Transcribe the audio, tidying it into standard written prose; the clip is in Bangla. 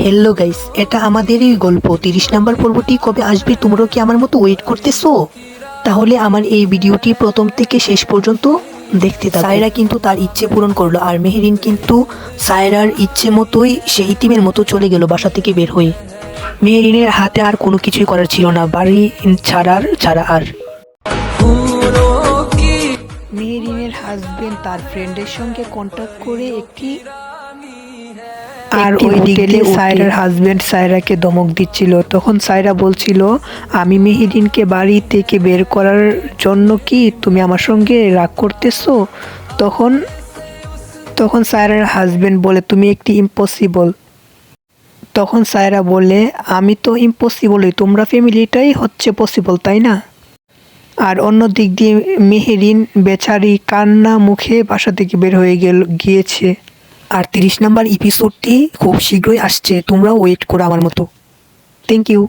হ্যালো গাইস, এটা আমাদেরই গল্প 30 নাম্বার পর্বটি কবে আসবে তোমরাও কি আমার মতো ওয়েট করতেছো? তাহলে আমার এই ভিডিওটি প্রথম থেকে শেষ পর্যন্ত দেখতে থাকো। সায়রা কিন্তু তার ইচ্ছে পূরণ করলো, আর মেহেরিন কিন্তু সায়রার ইচ্ছে মতোই সে ইতিমের মতো চলে গেল বাসা থেকে বের হয়ে। মেহেরিনের হাতে আর কোনো কিছুই করার ছিল না, বাড়ি ছাড়া আর। মেহেরিনের হাজবেন্ড তার ফ্রেন্ডের সঙ্গে কন্ট্যাক্ট করে আর ওই হোটেলে সায়রার হাজবেন্ড সায়রাকে ধমক দিচ্ছিল। তখন সায়রা বলছিল, আমি মেহেরিনকে বাড়ি থেকে বের করার জন্য কি তুমি আমার সঙ্গে রাগ করতেছো? তখন তখন সায়রার হাজবেন্ড বলে, তুমি একটি ইম্পসিবল। তখন সায়রা বলে, আমি তো ইম্পসিবলই, তোমরা ফ্যামিলিটাই হচ্ছে পসিবল, তাই না? আর অন্য দিক দিয়ে মেহেরিন বেচারি কান্না মুখে বাসা থেকে বের হয়ে গিয়েছে। আর 30 নাম্বার এপিসোডটি খুব শীঘ্রই আসছে, তোমরাও ওয়েট করো আমার মতো। Thank you.